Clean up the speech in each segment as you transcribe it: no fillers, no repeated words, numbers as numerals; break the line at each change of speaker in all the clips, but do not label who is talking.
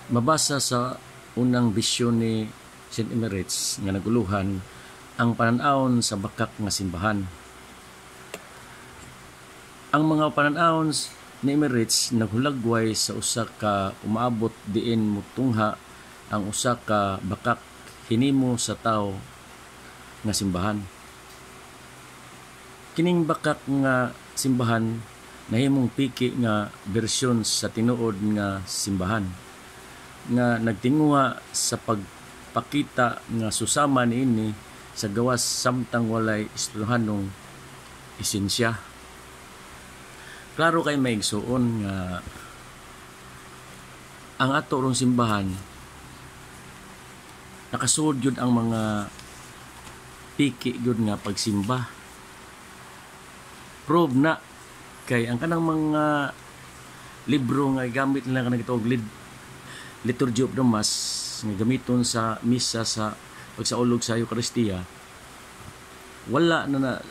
Mabasa sa unang bisyon ni St. Emeritus nga naguluhan ang panan-awon sa bakak nga simbahan. Ang mga panan-awon ni Emeritus naghulagway sa usa ka umaabot diin mutungha ang usa ka bakak hinimo sa tawo nga simbahan. Kining bakak nga simbahan nahimong piki nga bersyon sa tinuod nga simbahan nga nagtinguha sa pagpakita nga susama niini sa gawas samtang walay istruhanong esensya. Klaro kay maigsuon nga ang ato rong simbahan nakasuod yun ang mga piki yun nga pagsimba. Prove na kay ang kanang mga libro nga gamit nila kanang ito Liturgy of the Mass nga gamiton sa misa sa pagsaulog sa Eucharistia, wala na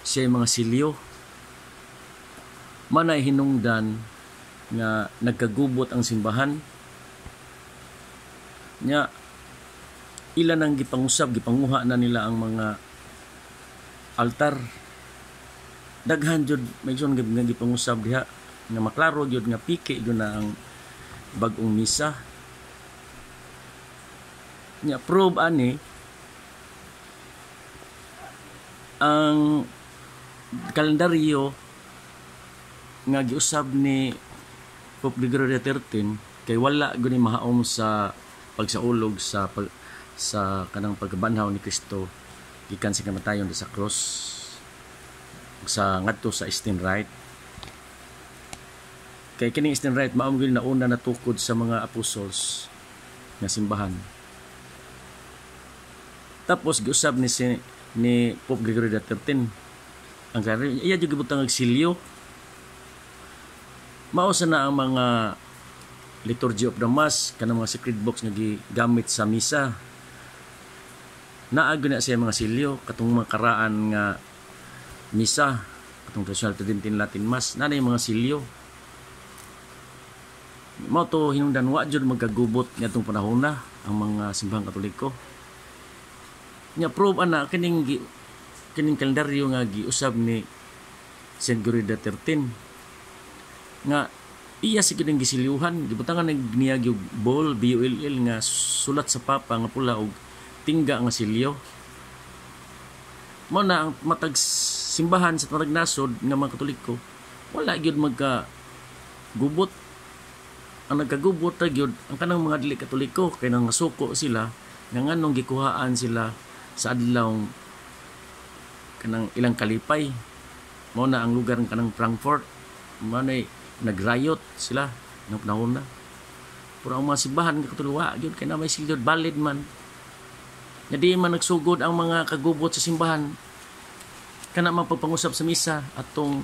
siya mga silyo. Manay hinungdan nga nagkagubot ang simbahan nya ilan ang gipangusab, gipanguha na nila ang mga altar. Daghan jud may son nga gipangusab diha nga maklaro jud nga piki jud na ang bag-ong misa. Nya prove ani ang kalendaryo nga giusab ni Pope Gregory XIII kay wala gud ni mahaom sa pagsaulog sa kanang pagkabanhaw ni Kristo gikan sa kamatayon sa cross sa ngadto sa Eastern Rite. Kay kining Eastern Rite mao gyud na una natukod sa mga apostles nga simbahan. Tapos giusab ni Pope Gregory XIII ang kari iya jud gibutang og silyo. Mao sa na ang mga Liturgy of the Mass kanang mga sacred books nga gigamit sa misa. Naa gyud na siya mga silyo katong mga karaan nga misa katong traditional Tridentine Latin Mass na yung mga silyo. Mao to hinungdan wa jud magkagubot ngadtong panahon na ang mga simbahang Katoliko. Nya prove ana kining kalendaryo nga giusab ni St. Gregory XIII nga iya si kining gisilyuhan gibutangan nagniag yung bowl BULL nga sulat sa papa nga pula og tingga nga silyo. Mao na ang matag simbahan sa matag nasod nga mga Katoliko wala gyud magka gubot. Ang nagkagubot ra gyud ang kanang mga dili Katoliko kay nang nasuko sila nga nganong gikuhaan sila sa adlaw kanang ilang kalipay. Mao na ang lugar ng kanang Frankfurt mao na nagrayot sila ng panahon na. Pero ang mga simbahan nga Katoliko gyud kay na may silyo valid man. Nga di man nagsugod ang mga kagubot sa simbahan kana man pagpangusap sa misa atong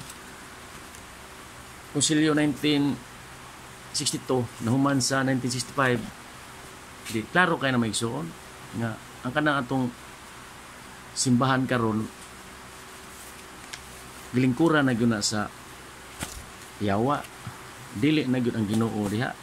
Konsilyo 1962 nahuman sa 1965 di klaro kay na maigsuon nga ang kanang atong simbahan karon gilingkuran na gyud na sa yawa, dili na gyud ang Ginoo diha.